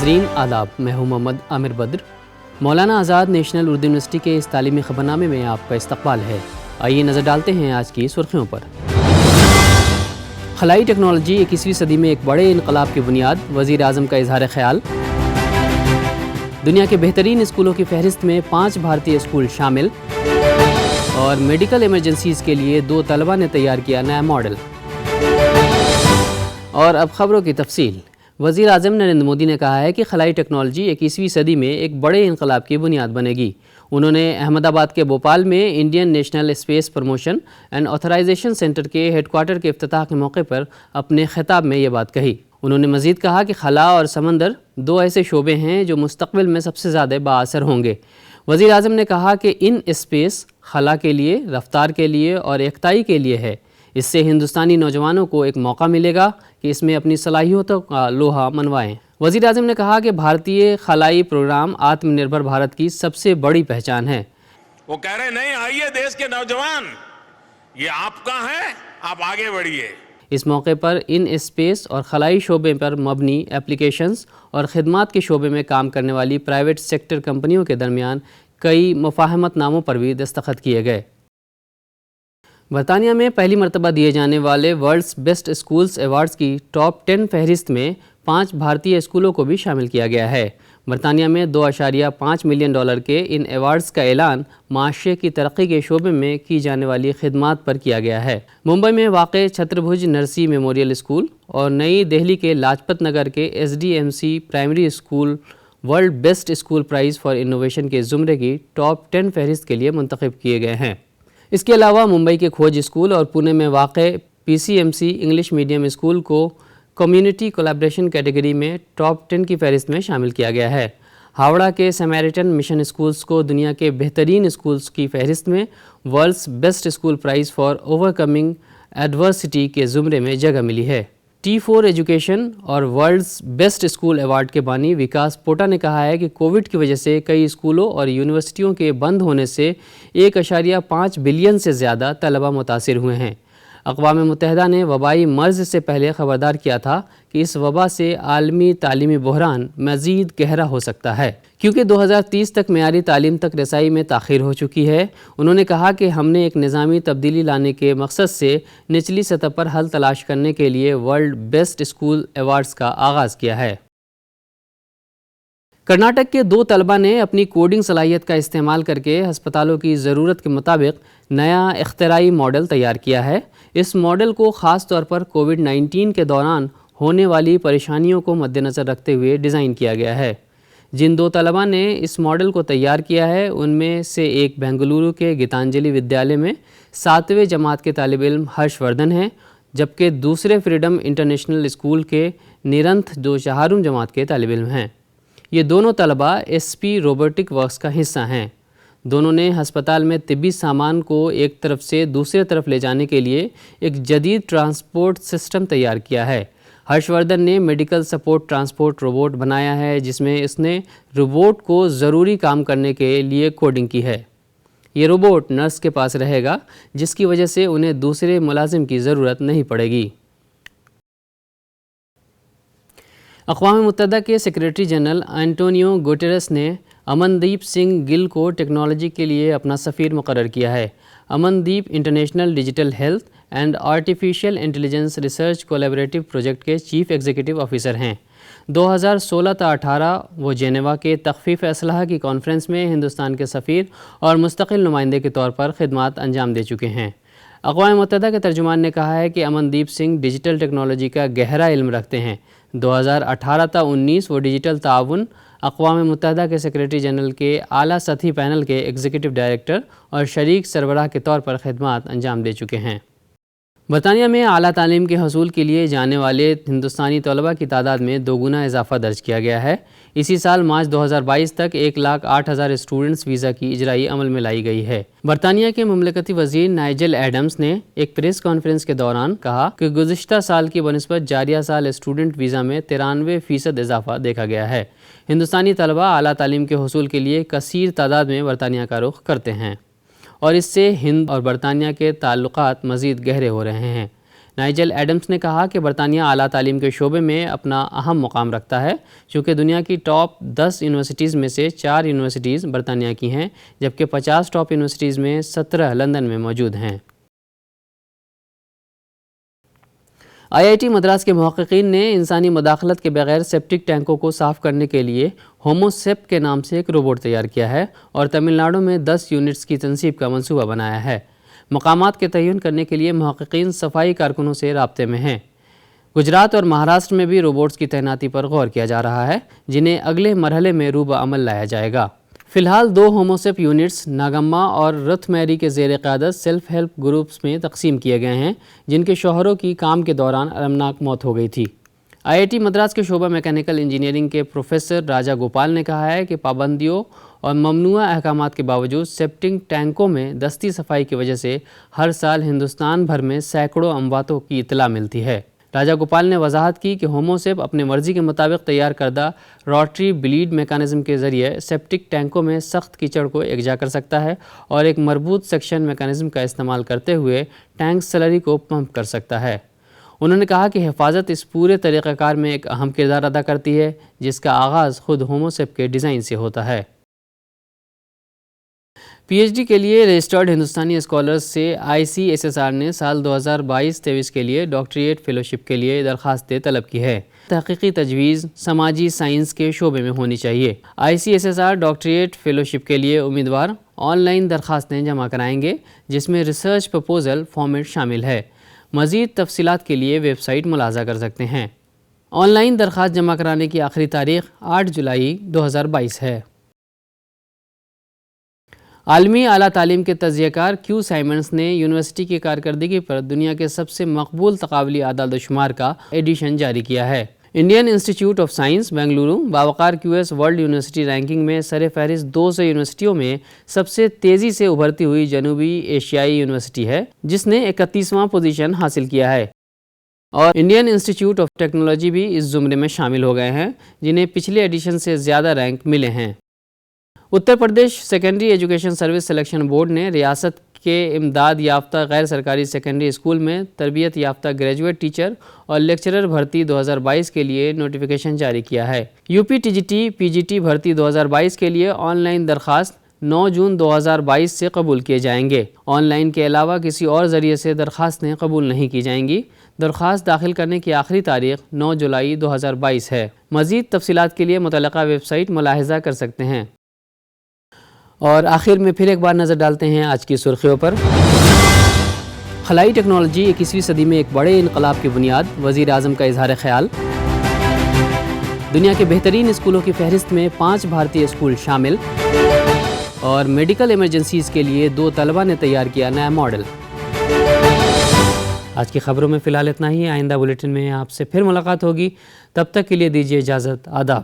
ناظرین آداب، میں ہوں محمد عامر بدر۔ مولانا آزاد نیشنل اردو یونیورسٹی کے اس تعلیمی خبرنامے میں آپ کا استقبال ہے۔ آئیے نظر ڈالتے ہیں آج کی سرخیوں پر۔ خلائی ٹیکنالوجی 21ویں صدی میں ایک بڑے انقلاب کی بنیاد، وزیر اعظم کا اظہار خیال۔ دنیا کے بہترین اسکولوں کی فہرست میں 5 بھارتی اسکول شامل، اور میڈیکل ایمرجنسیز کے لیے 2 طلبہ نے تیار کیا نیا ماڈل۔ اور اب خبروں کی تفصیل۔ وزیر اعظم نریندر مودی نے کہا ہے کہ خلائی ٹیکنالوجی 21ویں صدی میں ایک بڑے انقلاب کی بنیاد بنے گی۔ انہوں نے احمد آباد کے بھوپال میں Indian National Space Promotion and Authorization Centre کے ہیڈ کوارٹر کے افتتاح کے موقع پر اپنے خطاب میں یہ بات کہی۔ انہوں نے مزید کہا کہ خلا اور سمندر 2 ایسے شعبے ہیں جو مستقبل میں سب سے زیادہ بااثر ہوں گے۔ وزیر اعظم نے کہا کہ ان اسپیس خلا کے لیے، رفتار کے لیے اور ایکتائی کے لیے ہے۔ اس سے ہندوستانی نوجوانوں کو ایک موقع ملے گا کہ اس میں اپنی صلاحیتوں کا لوہا منوائیں۔ وزیر اعظم نے کہا کہ بھارتی خلائی پروگرام آتم نربھر بھارت کی سب سے بڑی پہچان ہے۔ وہ کہہ رہے نہیں، آئیے دیش کے نوجوان، یہ آپ کا ہے، آپ آگے بڑھیے۔ اس موقع پر ان اسپیس اور خلائی شعبے پر مبنی ایپلیکیشنز اور خدمات کے شعبے میں کام کرنے والی پرائیویٹ سیکٹر کمپنیوں کے درمیان کئی مفاہمت ناموں پر بھی دستخط کیے گئے۔ برطانیہ میں پہلی مرتبہ دیے جانے والے ورلڈز بیسٹ اسکولز ایوارڈز کی ٹاپ 10 فہرست میں 5 بھارتی اسکولوں کو بھی شامل کیا گیا ہے۔ برطانیہ میں $2.5 ملین کے ان ایوارڈز کا اعلان معاشرے کی ترقی کے شعبے میں کی جانے والی خدمات پر کیا گیا ہے۔ ممبئی میں واقع چھتربھج نرسی میموریل اسکول اور نئی دہلی کے لاجپت نگر کے SDMC primary school world best school prize for innovation کے زمرے کی ٹاپ 10 فہرست کے لیے منتخب کیے گئے ہیں۔ اس کے علاوہ ممبئی کے کھوج اسکول اور پونے میں واقع PCMC انگلش میڈیم اسکول کو کمیونٹی کولیبریشن کیٹیگری میں ٹاپ 10 کی فہرست میں شامل کیا گیا ہے۔ ہاوڑہ کے سمیریٹن مشن اسکولز کو دنیا کے بہترین اسکولز کی فہرست میں world's best school prize for overcoming adversity کے زمرے میں جگہ ملی ہے۔ T4 ایجوکیشن اور ورلڈز بیسٹ اسکول ایوارڈ کے بانی وکاس پوٹا نے کہا ہے کہ کووڈ کی وجہ سے کئی اسکولوں اور یونیورسٹیوں کے بند ہونے سے 1.5 بلین سے زیادہ طلبہ متاثر ہوئے ہیں۔ اقوام متحدہ نے وبائی مرض سے پہلے خبردار کیا تھا کہ اس وبا سے عالمی تعلیمی بحران مزید گہرا ہو سکتا ہے، کیونکہ 2030 تک معیاری تعلیم تک رسائی میں تاخیر ہو چکی ہے۔ انہوں نے کہا کہ ہم نے ایک نظامی تبدیلی لانے کے مقصد سے نچلی سطح پر حل تلاش کرنے کے لیے ورلڈ بیسٹ اسکول ایوارڈز کا آغاز کیا ہے۔ کرناٹک کے 2 طلبہ نے اپنی کوڈنگ صلاحیت کا استعمال کر کے ہسپتالوں کی ضرورت کے مطابق نیا اختراعی ماڈل تیار کیا ہے۔ اس ماڈل کو خاص طور پر کووڈ-19 کے دوران ہونے والی پریشانیوں کو مد نظر رکھتے ہوئے ڈیزائن کیا گیا ہے۔ جن 2 طلبہ نے اس ماڈل کو تیار کیا ہے ان میں سے ایک بنگلورو کے گیتانجلی ودیالیہ میں 7ویں جماعت کے طالب علم ہرش وردھن ہیں، جبکہ دوسرے فریڈم انٹرنیشنل اسکول کے نیرنتھ جو 4ویں جماعت کے طالب علم ہیں۔ یہ دونوں طلبہ SP روبوٹک ورکس کا حصہ ہیں۔ دونوں نے ہسپتال میں طبی سامان کو ایک طرف سے دوسرے طرف لے جانے کے لیے ایک جدید ٹرانسپورٹ سسٹم تیار کیا ہے۔ ہرش وردھن نے میڈیکل سپورٹ ٹرانسپورٹ روبوٹ بنایا ہے جس میں اس نے روبوٹ کو ضروری کام کرنے کے لیے کوڈنگ کی ہے۔ یہ روبوٹ نرس کے پاس رہے گا جس کی وجہ سے انہیں دوسرے ملازم کی ضرورت نہیں پڑے گی۔ اقوام متحدہ کے سیکریٹری جنرل انٹونیو گوٹیرس نے امن دیپ سنگھ گل کو ٹیکنالوجی کے لیے اپنا سفیر مقرر کیا ہے۔ Amandeep international digital health and artificial intelligence research collaborative project کے چیف ایگزیکٹو آفیسر ہیں۔ 2016 تا 18 وہ جنیوا کے تخفیف اسلحہ کی کانفرنس میں ہندوستان کے سفیر اور مستقل نمائندے کے طور پر خدمات انجام دے چکے ہیں۔ اقوام متحدہ کے ترجمان نے کہا ہے کہ امن دیپ سنگھ ڈیجیٹل ٹیکنالوجی کا گہرا علم رکھتے ہیں۔ 2018 تا 19 وہ ڈیجیٹل تعاون اقوام متحدہ کے سیکریٹری جنرل کے اعلیٰ سطحی پینل کے ایگزیکٹو ڈائریکٹر اور شریک سربراہ کے طور پر خدمات انجام دے چکے ہیں۔ برطانیہ میں اعلیٰ تعلیم کے حصول کے لیے جانے والے ہندوستانی طلباء کی تعداد میں 2 گنا اضافہ درج کیا گیا ہے۔ اسی سال مارچ 2022 تک 1,08,000 اسٹوڈنٹس ویزا کی اجرائی عمل میں لائی گئی ہے۔ برطانیہ کے مملکتی وزیر نائجل ایڈمز نے ایک پریس کانفرنس کے دوران کہا کہ گزشتہ سال کی بنسبت جاریہ سال اسٹوڈنٹ ویزا میں 93% اضافہ دیکھا گیا ہے۔ ہندوستانی طلباء اعلیٰ تعلیم کے حصول کے لیے کثیر تعداد میں برطانیہ کا رخ کرتے ہیں اور اس سے ہند اور برطانیہ کے تعلقات مزید گہرے ہو رہے ہیں۔ نائجل ایڈمز نے کہا کہ برطانیہ اعلیٰ تعلیم کے شعبے میں اپنا اہم مقام رکھتا ہے، چونکہ دنیا کی ٹاپ 10 یونیورسٹیز میں سے 4 یونیورسٹیز برطانیہ کی ہیں، جبکہ 50 ٹاپ یونیورسٹیز میں 17 لندن میں موجود ہیں۔ IIT مدراس کے محققین نے انسانی مداخلت کے بغیر سیپٹک ٹینکوں کو صاف کرنے کے لیے ہومو سیپ کے نام سے ایک روبوٹ تیار کیا ہے اور تمل ناڈو میں 10 یونٹس کی تنصیب کا منصوبہ بنایا ہے۔ مقامات کے تعین کرنے کے لیے محققین صفائی کارکنوں سے رابطے میں ہیں۔ گجرات اور مہاراشٹر میں بھی روبوٹس کی تعیناتی پر غور کیا جا رہا ہے، جنہیں اگلے مرحلے میں روبہ عمل لایا جائے گا۔ فی الحال 2 ہوموسیپ یونٹس ناگما اور رتھ میری کے زیر قیادت سیلف ہیلپ گروپس میں تقسیم کیے گئے ہیں، جن کے شوہروں کی کام کے دوران المناک موت ہو گئی تھی۔ IIT مدراس کے شعبہ میکینیکل انجینئرنگ کے پروفیسر راجا گوپال نے کہا ہے کہ پابندیوں اور ممنوعہ احکامات کے باوجود سیپٹنگ ٹینکوں میں دستی صفائی کی وجہ سے ہر سال ہندوستان بھر میں سینکڑوں امواتوں کی اطلاع ملتی ہے۔ راجا گوپال نے وضاحت کی کہ ہوموسیپ اپنے مرضی کے مطابق تیار کردہ روٹری بلیڈ میکانزم کے ذریعے سیپٹک ٹینکوں میں سخت کیچڑ کو یکجا کر سکتا ہے اور ایک مربوط سیکشن میکانزم کا استعمال کرتے ہوئے ٹینک سلری کو پمپ کر سکتا ہے۔ انہوں نے کہا کہ حفاظت اس پورے طریقہ کار میں ایک اہم کردار ادا کرتی ہے، جس کا آغاز خود ہوموسیپ کے ڈیزائن سے ہوتا ہے۔ PhD کے لیے رجسٹرڈ ہندوستانی اسکالرز سے ICSSR نے سال 2022-23 کے لیے ڈاکٹریٹ فیلوشپ کے لیے درخواستیں طلب کی ہے۔ تحقیقی تجویز سماجی سائنس کے شعبے میں ہونی چاہیے۔ ICSSR ڈاکٹریٹ فیلوشپ کے لیے امیدوار آن لائن درخواستیں جمع کرائیں گے، جس میں ریسرچ پرپوزل فارمیٹ شامل ہے۔ مزید تفصیلات کے لیے ویب سائٹ ملاحظہ کر سکتے ہیں۔ آن لائن درخواست جمع کرانے کی آخری تاریخ 8 جولائی 2022 ہے۔ عالمی اعلیٰ تعلیم کے تجزیہ کار کیو سائمنز نے یونیورسٹی کی کارکردگی پر دنیا کے سب سے مقبول تقابلی اعداد و شمار کا ایڈیشن جاری کیا ہے۔ Indian institute of science Bengaluru باوقار QS ورلڈ یونیورسٹی رینکنگ میں سر فہرست 200 یونیورسٹیوں میں سب سے تیزی سے ابھرتی ہوئی جنوبی ایشیائی یونیورسٹی ہے، جس نے 31واں پوزیشن حاصل کیا ہے، اور انڈین انسٹیٹیوٹ آف ٹیکنالوجی بھی اس زمرے میں شامل ہو گئے ہیں، جنہیں پچھلے ایڈیشن سے زیادہ رینک ملے ہیں۔ Uttar Pradesh secondary education service selection board نے ریاست کے امداد یافتہ غیر سرکاری سیکنڈری اسکول میں تربیت یافتہ گریجویٹ ٹیچر اور لیکچرر بھرتی 2022 کے لیے نوٹیفیکیشن جاری کیا ہے۔ UPTGT PGT بھرتی 2022 کے لیے آن لائن درخواست 9 جون 2022 سے قبول کیے جائیں گے۔ آن لائن کے علاوہ کسی اور ذریعے سے درخواستیں قبول نہیں کی جائیں گی۔ درخواست داخل کرنے کی آخری تاریخ 9 جولائی 2022 ہے۔ مزید تفصیلات کے لیے متعلقہ ویب سائٹ ملاحظہ کر سکتے ہیں۔ اور آخر میں پھر ایک بار نظر ڈالتے ہیں آج کی سرخیوں پر۔ خلائی ٹیکنالوجی 21ویں صدی میں ایک بڑے انقلاب کی بنیاد، وزیر اعظم کا اظہار خیال۔ دنیا کے بہترین اسکولوں کی فہرست میں 5 بھارتی اسکول شامل، اور میڈیکل ایمرجنسیز کے لیے 2 طلبہ نے تیار کیا نیا ماڈل۔ آج کی خبروں میں فی الحال اتنا ہی۔ آئندہ بلیٹن میں آپ سے پھر ملاقات ہوگی، تب تک کے لیے دیجیے اجازت۔ آداب۔